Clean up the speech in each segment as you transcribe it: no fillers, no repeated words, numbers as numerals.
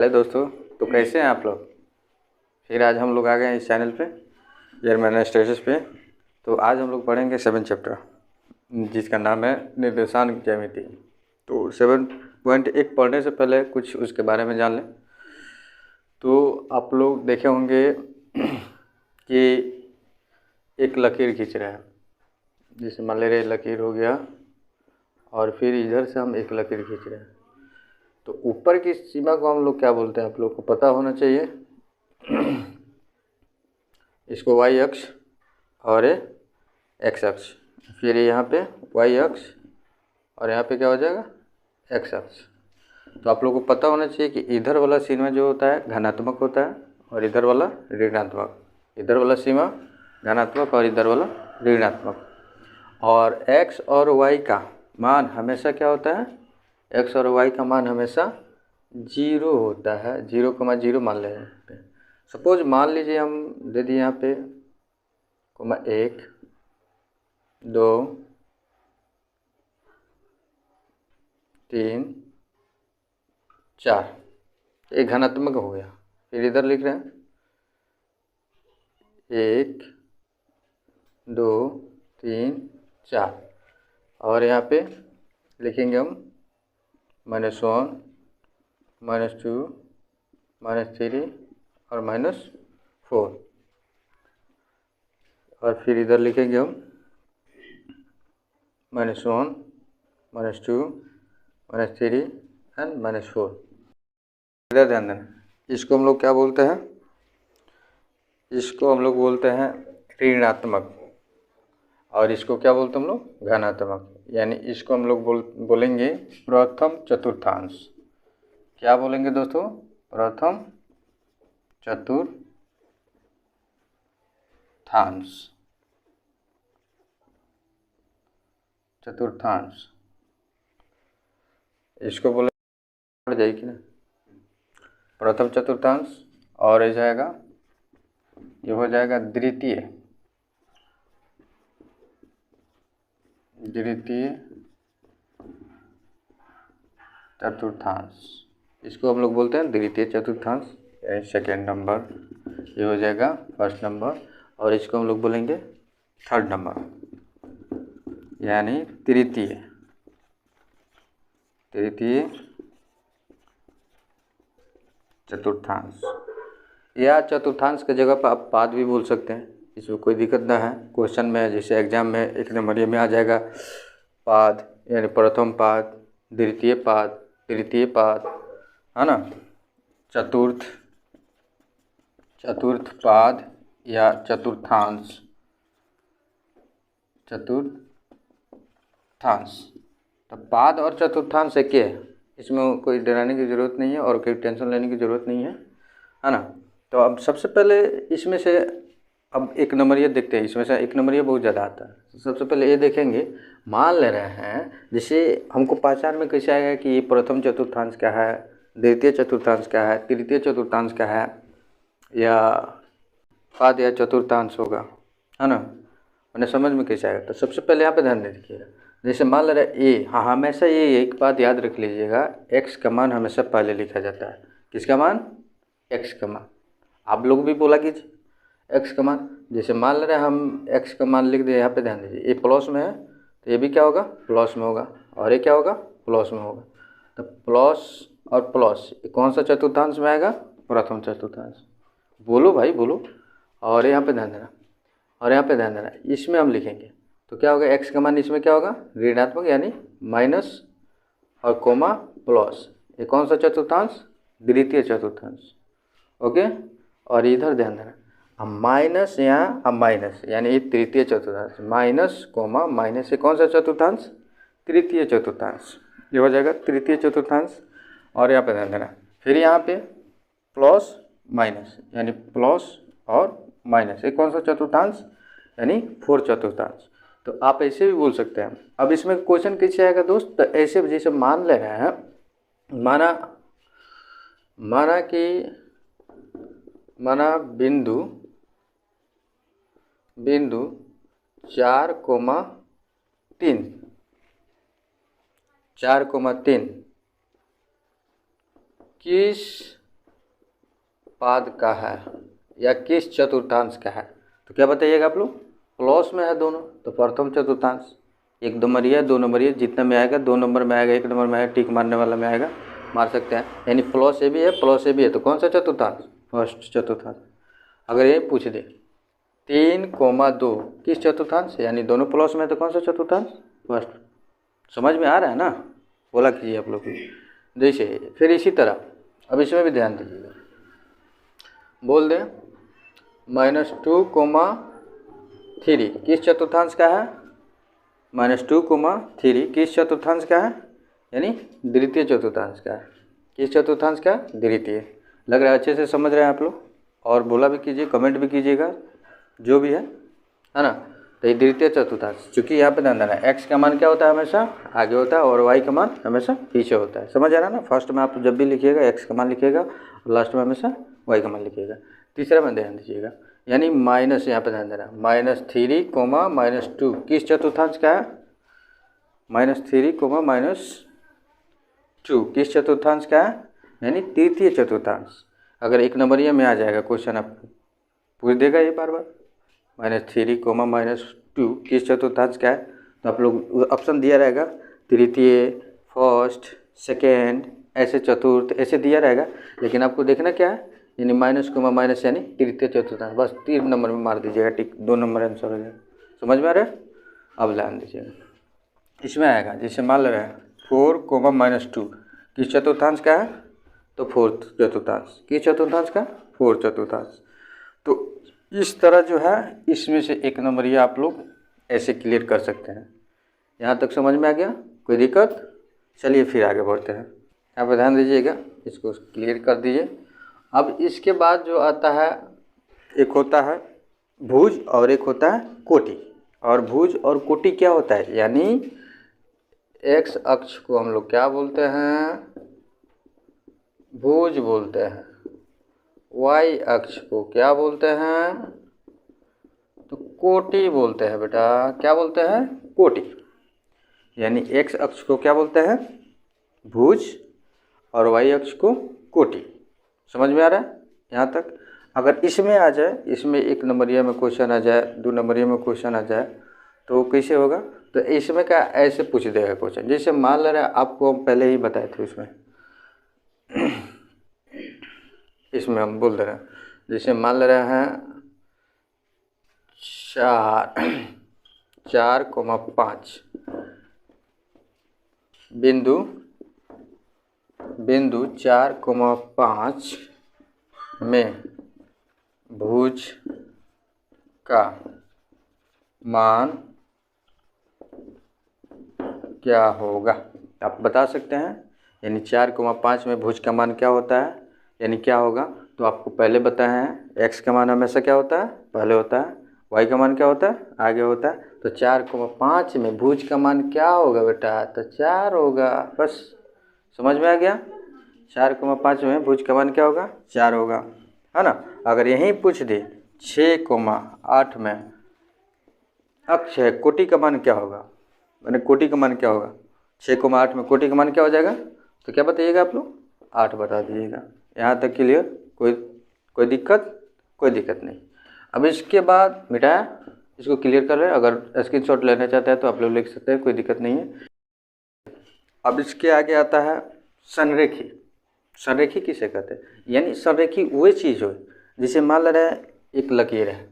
Hello दोस्तों, तो कैसे हैं आप लोग। फिर आज हम लोग आ गए हैं इस चैनल पे जर्मन स्टेटस पे। तो आज हम लोग पढ़ेंगे 7 चैप्टर जिसका नाम है निर्देशांक ज्यामिति। तो 7.1 पढ़ने से पहले कुछ उसके बारे में जान लें। तो आप लोग देखे होंगे कि एक लकीर खींच रहे हैं, जैसे मान ले रहे लकीर हो गया और फिर इधर से हम एक लकीर खींच रहे हैं। तो ऊपर की सीमा को हम लोग क्या बोलते हैं, आप लोग को पता होना चाहिए। इसको वाई अक्ष और एक्स अक्ष, फिर यहाँ पे वाई अक्ष और यहाँ पे क्या हो जाएगा एक्स अक्ष। तो आप लोगों को पता होना चाहिए कि इधर वाला सीमा जो होता है धनात्मक होता है और इधर वाला ऋणात्मक। इधर वाला सीमा धनात्मक और इधर वाला ऋणात्मक। और एक्स और वाई का मान हमेशा क्या होता है, एक्स और वाई का मान हमेशा 0 होता है। 0,0 मान ले। सपोज मान लीजिए हम दे दिए यहाँ पे 1 2 3 4, एक घनात्मक हो गया। फिर इधर लिख रहे हैं 1 2 3 4 और यहाँ पे लिखेंगे हम -1 -2 -3 और -4 और फिर इधर लिखेंगे हम -1 -2 -3 एंड -4। इधर ध्यान देना, इसको हम लोग क्या बोलते हैं, इसको हम लोग बोलते हैं ऋणात्मक और इसको क्या बोलते हैं हम लोग धनात्मक। यानी इसको हम लोग बोलेंगे प्रथम चतुर्थांश। क्या बोलेंगे दोस्तों, प्रथम चतुर्थांश इसको बोले पड़ जाएगी ना प्रथम चतुर्थांश। और ये जाएगा, ये हो जाएगा द्वितीय चतुर्थांश। इसको हम लोग बोलते हैं द्वितीय चतुर्थांश यानी सेकेंड नंबर। ये हो जाएगा फर्स्ट नंबर और इसको हम लोग बोलेंगे थर्ड नंबर यानी तृतीय चतुर्थांश। या चतुर्थांश की जगह पर आप पाद भी बोल सकते हैं, इसमें कोई दिक्कत ना है। क्वेश्चन में जैसे एग्जाम में 1 नंबर में आ जाएगा पाद यानी प्रथम पाद, द्वितीय पाद, तृतीय पाद, है ना, चतुर्थ पाद या चतुर्थांश। तो पाद और चतुर्थांश एक ही है, इसमें कोई डराने की ज़रूरत नहीं है और कोई टेंशन लेने की ज़रूरत नहीं है ना। तो अब सबसे पहले इसमें से अब 1 नंबर ये देखते हैं, इसमें से 1 नंबर ये बहुत ज़्यादा आता है। सबसे पहले ये देखेंगे, मान ले रहे हैं जैसे हमको पहचान में कैसे आएगा कि ये प्रथम चतुर्थांश क्या है, द्वितीय चतुर्थांश क्या है, तृतीय चतुर्थांश क्या है, या पाद या चतुर्थांश होगा, है ना। मैंने समझ में कैसे आएगा। तो सबसे पहले यहाँ पे ध्यान दे दीजिएगा, जैसे मान ले रहा है हाँ हमेशा ये एक बात याद रख लीजिएगा, एक्स का मान हमेशा पहले लिखा जाता है। किसका मान, एक्स का मान। आप लोग भी बोला कीजिए एक्स का मान। जैसे मान ले रहे हैं हम एक्स का मान लिख दिए, यहाँ पे ध्यान दीजिए, ये प्लस में है तो ये भी क्या होगा प्लस में होगा और ये क्या होगा प्लस में होगा। तो प्लस और प्लस ये कौन सा चतुर्थांश में आएगा, प्रथम चतुर्थांश। बोलो भाई बोलो। और यहाँ पे ध्यान देना, इसमें हम लिखेंगे तो क्या होगा, एक्स का मान इसमें क्या होगा ऋणात्मक यानी माइनस और कोमा प्लस। ये कौन सा चतुर्थांश, द्वितीय चतुर्थांश। ओके। और इधर ध्यान देना, हम माइनस यहाँ हम माइनस यानी ये तृतीय चतुर्थांश, माइनस कोमा माइनस, ये कौन सा चतुर्थांश, तृतीय चतुर्थांश। ये हो जाएगा तृतीय चतुर्थांश। और यहाँ पे ध्यान देना, फिर यहाँ पे प्लस माइनस यानी प्लस और माइनस, ये कौन सा चतुर्थांश यानी 4 चतुर्थांश। तो आप ऐसे भी बोल सकते हैं। अब इसमें क्वेश्चन कैसे आएगा दोस्त, तो ऐसे जैसे मान ले रहे हैं, माना बिंदु 4,3 किस पाद का है या किस चतुर्थांश का है, तो क्या बताइएगा आप लोग, प्लस में है दोनों, तो प्रथम चतुर्थांश, एक नंबरिया दो नंबरिया जितना में आएगा, 2 नंबर में आएगा, 1 नंबर में आएगा, टिक मारने वाला में आएगा, मार सकते हैं। यानी प्लस ए भी है प्लस ए भी है, तो कौन सा चतुर्थांश, फर्स्ट चतुर्थांश। अगर ये पूछ दे 3,2 किस चतुर्थांश, यानी दोनों प्लस में है, तो कौन सा चतुर्थांश, फर्स्ट। समझ में आ रहा है ना, बोला कीजिए आप लोग। जैसे फिर इसी तरह अब इसमें भी ध्यान दीजिएगा, बोल दें -2,3 किस चतुर्थांश का है, -2,3 किस चतुर्थांश का है, यानी द्वितीय चतुर्थांश का है। किस चतुर्थांश का, द्वितीय। लग रहा है अच्छे से समझ रहे हैं आप लोग, और बोला भी कीजिए, कमेंट भी कीजिएगा, जो भी है ना। तो ये द्वितीय चतुर्थांश, चूँकि यहाँ पे ध्यान देना है, एक्स का मान क्या होता है, हमेशा आगे होता है, और वाई का मान हमेशा पीछे होता है। समझ आ रहा है ना। फर्स्ट में आप जब भी लिखिएगा एक्स का मान लिखिएगा, और लास्ट में हमेशा वाई का मान लिखिएगा। तीसरा में ध्यान दीजिएगा, यानी माइनस, यहाँ पे ध्यान देना, -3, -2 किस चतुर्थांश का है, -3, -2 किस चतुर्थांश का है, यानी तृतीय चतुर्थांश। अगर एक नंबरिया में आ जाएगा क्वेश्चन, आपको पूछ देगा ये बार बार, -3, -2 किस चतुर्थांश का है, तो आप लोग ऑप्शन दिया रहेगा, तृतीय, फर्स्ट, सेकेंड, ऐसे चतुर्थ, ऐसे दिया रहेगा। लेकिन आपको देखना क्या है, यानी माइनस यानी तृतीय चतुर्थांश, बस 3 नंबर में मार दीजिएगा टिक, 2 नंबर आंसर हो जाएगा। समझ में आ रहा है। अब ध्यान दीजिएगा, इसमें आएगा जैसे मान ले रहे हैं 4, -2 किस चतुर्थांश का है, तो फोर्थ चतुर्थांश। किस चतुर्थांश का, फोर्थ चतुर्थांश। तो इस तरह जो है, इसमें से एक नंबरिया आप लोग ऐसे क्लियर कर सकते हैं। यहाँ तक समझ में आ गया, कोई दिक्कत। चलिए फिर आगे बढ़ते हैं, यहाँ पर ध्यान दीजिएगा, इसको क्लियर कर दीजिए। अब इसके बाद जो आता है, एक होता है भुज और एक होता है कोटि। और भुज और कोटि क्या होता है, यानी एक्स अक्ष को हम लोग क्या बोलते हैं, भुज बोलते हैं, वाई अक्ष को क्या बोलते हैं, तो कोटि बोलते हैं बेटा। क्या बोलते हैं, कोटि। यानी एक्स अक्ष को क्या बोलते हैं, भुज, और वाई अक्ष को कोटि। समझ में आ रहा है यहाँ तक। अगर इसमें आ जाए, इसमें एक नंबरिया में क्वेश्चन आ जाए, 2 नंबरिया में क्वेश्चन आ जाए, तो कैसे होगा, तो इसमें क्या ऐसे पूछ देगा क्वेश्चन। जैसे मान ले रहा है, आपको हम पहले ही बताए थे उसमें इसमें हम बोल दे रहे हैं, जैसे मान ले रहे हैं 4,5 बिंदु 4,5 में भुज का मान क्या होगा, आप बता सकते हैं। यानी 4,5 में भुज का मान क्या होता है, यानी क्या होगा, तो आपको पहले बताए हैं, एक्स का मान हमेशा क्या होता है, पहले होता है, वाई का मान क्या होता है, आगे होता है। तो 4,5 में भुज का मान क्या होगा बेटा, तो 4 होगा, बस। समझ में आ गया। 4,5 में भुज का मान क्या होगा, 4 होगा, है ना। अगर यहीं पूछ दे 6,8 में अक्ष है, कोटि का मान क्या होगा, मैंने कोटि का मान क्या होगा, 6,8 में कोटि का मान क्या हो जाएगा, तो क्या बताइएगा आप लोग, 8 बता दीजिएगा। यहाँ तक क्लियर, कोई दिक्कत नहीं। अब इसके बाद मिटाया, इसको क्लियर कर रहे हैं। अगर स्क्रीनशॉट लेना चाहते हैं तो आप लोग लिख सकते हैं, कोई दिक्कत नहीं है। अब इसके आगे आता है संरेखी। संरेखी किसे कहते हैं, यानी संरेखी वही चीज़ हो, जिसे मान ले रहे हैं एक लकीर है,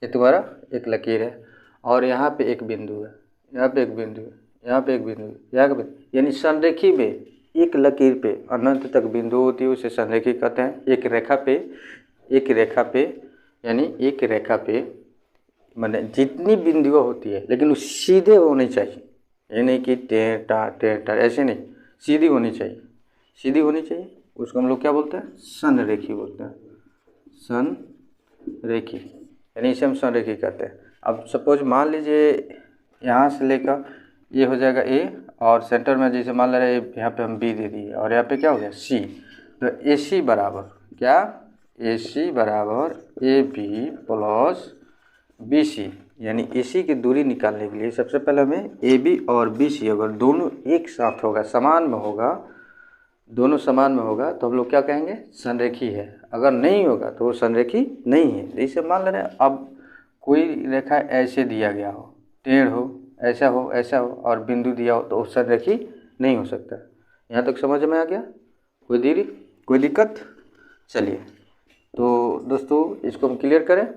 ये तुम्हारा एक लकीर है, और यहाँ पे एक बिंदु है, यहाँ पे एक बिंदु है, यहाँ पे एक बिंदु है, यहाँ का बिंदु। यानी संरेखी में एक लकीर पे अनंत तक बिंदु होती है, उसे संरेखी कहते हैं। एक रेखा पे माने जितनी बिंदुएं होती है, लेकिन वो सीधे होनी चाहिए, ये नहीं कि टेढ़ा ऐसे नहीं, सीधी होनी चाहिए। उसको हम लोग क्या बोलते हैं, संरेखी बोलते हैं, संरेखी, यानी इसे हम संरेखी कहते हैं। अब सपोज मान लीजिए यहाँ से लेकर ये हो जाएगा ए, और सेंटर में जैसे मान ले रहे हैं यहाँ पे हम बी दे दिए, और यहाँ पे क्या हो गया सी। तो ए सी बराबर क्या, ए सी बराबर A B plus B C. यानी ए सी की दूरी निकालने के लिए सबसे पहले हमें ए बी और बी सी अगर दोनों एक साथ होगा, समान में होगा, दोनों समान में होगा तो हम लोग क्या कहेंगे, संरेखी है। अगर नहीं होगा तो वो संरेखी नहीं है। जैसे मान ले रहे हैं अब कोई रेखा ऐसे दिया गया हो, टेढ़ हो, ऐसा हो और बिंदु दिया हो तो वो संरेखी नहीं हो सकता। यहाँ तक समझ में आ गया? कोई दिक्कत? चलिए तो दोस्तों इसको हम क्लियर करें।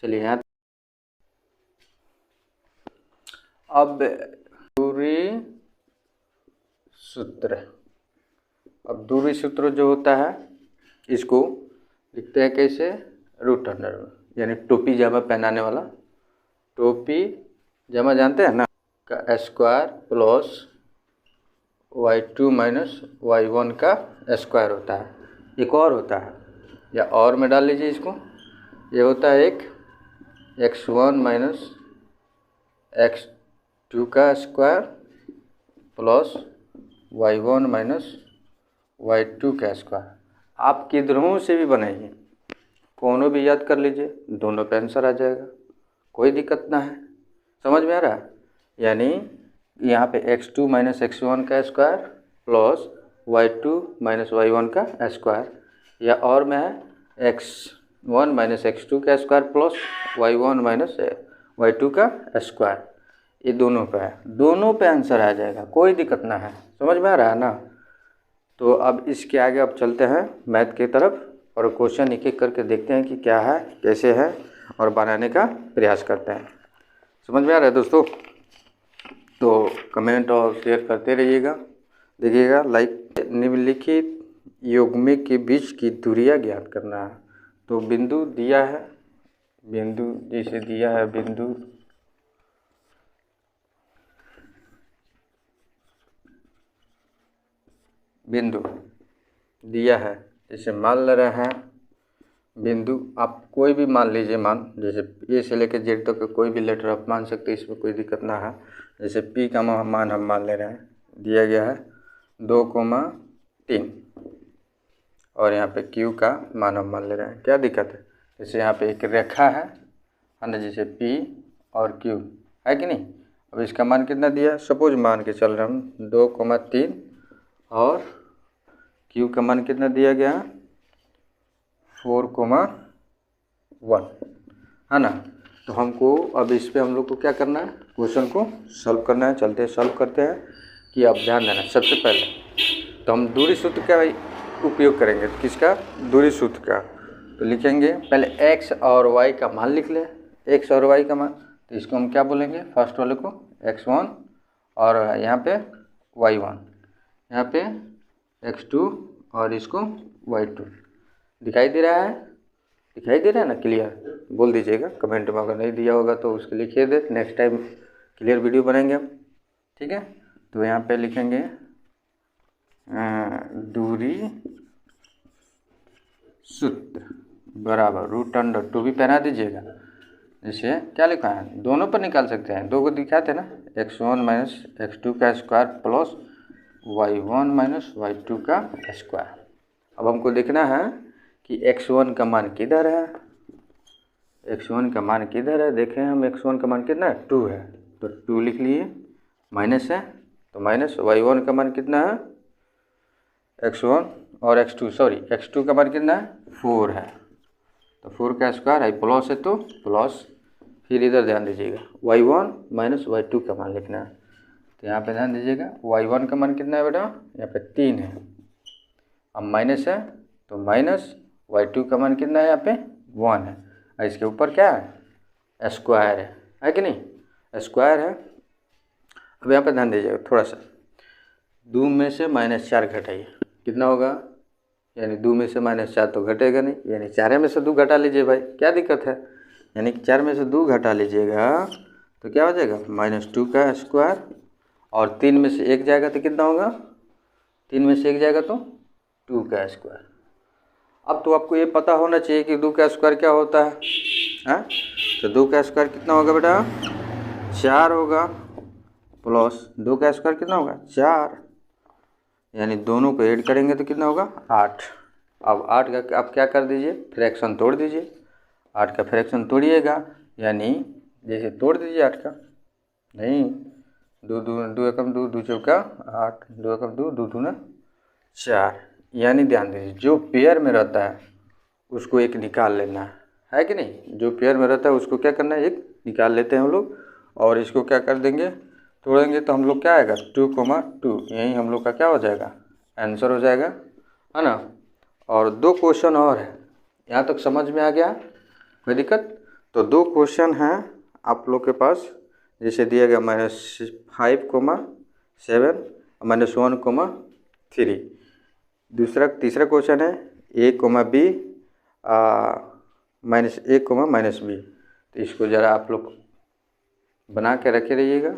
चलिए यहाँ अब दूरी सूत्र। अब दूरी सूत्र जो होता है इसको लिखते हैं कैसे, रूट अंडर में, यानी टोपी जामा पहनाने वाला, टोपी जामा जानते हैं ना, का square plus y2 minus y1 का स्क्वायर होता है। एक और होता है, या और में डाल लीजिए इसको, ये होता है एक x1 माइनस x2 का square plus y1 minus y2 का स्क्वायर। आप किधरों से भी बनाइए, कोनो भी याद कर लीजिए, दोनों पे आंसर आ जाएगा, कोई दिक्कत ना है। समझ में आ रहा है? यानी यहाँ पे x2 माइनस x1 का square plus y2 minus y1 का स्क्वायर, या और में है x1 माइनस x2 का square plus y1 minus y2 का स्क्वायर। ये दोनों पे है, दोनों पे आंसर आ जाएगा, कोई दिक्कत ना है। समझ में आ रहा है ना? तो अब इसके आगे अब चलते हैं मैथ की तरफ और क्वेश्चन एक एक करके देखते हैं कि क्या है, कैसे है, और बनाने का प्रयास करते हैं। समझ में आ रहा है दोस्तों? तो कमेंट और शेयर करते रहिएगा, देखिएगा लाइक। निम्नलिखित युग्मक के बीच की दूरियां ज्ञात करना है। तो बिंदु दिया है, बिंदु जैसे दिया है, बिंदु दिया है, जैसे मान ले रहे हैं बिंदु, आप कोई भी मान लीजिए, मान जैसे ए से लेकर जेड तक कोई भी लेटर आप मान सकते हैं, इसमें कोई दिक्कत ना है। जैसे पी का मान हम मान ले रहे हैं, दिया गया है 2,3, और यहाँ पे क्यू का मान हम मान ले रहे हैं, क्या दिक्कत है? जैसे यहाँ पे एक रेखा है ना, जैसे पी और क्यू है कि नहीं। अब इसका मान कितना दिया, सपोज मान के चल रहे हम 2,3, और क्यू का मान कितना दिया गया, 4,1 है ना। तो हमको अब इस पे हम लोग को क्या करना है, क्वेश्चन को सॉल्व करना है। चलते सॉल्व करते हैं। कि अब ध्यान देना, सबसे पहले तो हम दूरी सूत्र का उपयोग करेंगे। किसका? दूरी सूत्र का। तो लिखेंगे पहले x और y का मान लिख लें, x और y का मान। तो इसको हम क्या बोलेंगे, फर्स्ट वाले को x1 और यहाँ पे y1, यहाँ पे x2 और इसको y2। दिखाई दे रहा है? दिखाई दे रहा है ना? क्लियर बोल दीजिएगा कमेंट में, अगर नहीं दिया होगा तो उसके लिखिए दे, नेक्स्ट टाइम क्लियर वीडियो बनाएंगे हम, ठीक है। तो यहाँ पे लिखेंगे दूरी सूत्र बराबर रूट अंडर 2 भी पहना दीजिएगा। जैसे क्या लिखा है, दोनों पर निकाल सकते हैं, दो को दिखाते हैं ना, x1 माइनस x2 का square plus y1 minus y2 का स्क्वायर। अब हमको देखना है कि x1 का मान किधर है, x1 का मान किधर है। देखें हम x1 का मान कितना है, 2 है, तो 2 लिख लिए, माइनस है तो माइनस। y1 का मान कितना है, x1 और x2 का मान कितना है, 4 है, तो 4 का स्क्वायर है, प्लस है तो प्लस। फिर इधर ध्यान दीजिएगा y1 माइनस y2 का मान लिखना है। तो यहाँ पे ध्यान दीजिएगा y1 का मान कितना है बेटा, यहाँ पे 3 है, अब माइनस है तो माइनस, y2 का मान कितना है, यहाँ पे 1 है, और इसके ऊपर क्या है, स्क्वायर है कि नहीं, स्क्वायर है। अब यहाँ पे ध्यान दीजिएगा थोड़ा सा, 2 में से -4 घटाइए, कितना होगा, यानी 2 में से -4 तो घटेगा नहीं, यानी 4 में से 2 घटा लीजिए भाई, क्या दिक्कत है। यानी 4 में से 2 घटा लीजिएगा तो क्या हो जाएगा, -2 का स्क्वायर, और 3 में से 1 जाएगा तो कितना होगा, 3 में से 1 जाएगा तो 2 का स्क्वायर। अब तो आपको ये पता होना चाहिए कि 2 का स्क्वायर क्या होता है, हाँ। तो 2 का स्क्वायर कितना होगा बेटा, 4 होगा, प्लस 2 का स्क्वायर कितना होगा, 4, यानी दोनों को ऐड करेंगे तो कितना होगा, 8। अब 8 का आप क्या कर दीजिए, फ्रैक्शन तोड़ दीजिए, 8 का फ्रैक्शन तोड़िएगा, यानी जैसे तोड़ दीजिए 8 का, नहीं, 2 एकम 2, 2 चौका 8, 2 एकम 2, 2 दूना 4, यानी ध्यान दीजिए जो पेयर में रहता है उसको एक निकाल लेना है कि नहीं। जो पेयर में रहता है उसको क्या करना है, एक निकाल लेते हैं हम लोग, और इसको क्या कर देंगे, तोड़ेंगे तो हम लोग क्या आएगा 2,2, यही हम लोग का क्या हो जाएगा, आंसर हो जाएगा, है ना। और 2 क्वेश्चन और है, यहाँ तक समझ में आ गया, कोई दिक्कत। तो 2 क्वेश्चन हैं आप लोग के पास, जैसे दिया गया -5,7 -1,3। तीसरा क्वेश्चन है a, b -a, -b। तो इसको ज़रा आप लोग बना के रखे रहिएगा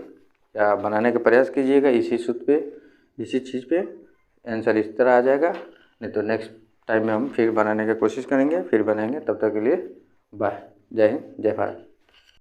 या बनाने का प्रयास कीजिएगा, इसी सूत्र पे, इसी चीज़ पे आंसर इस तरह आ जाएगा। नहीं तो नेक्स्ट टाइम में हम फिर बनाने की कोशिश करेंगे, फिर बनाएंगे। तब तक के लिए बाय। जय हिंद, जय भारत।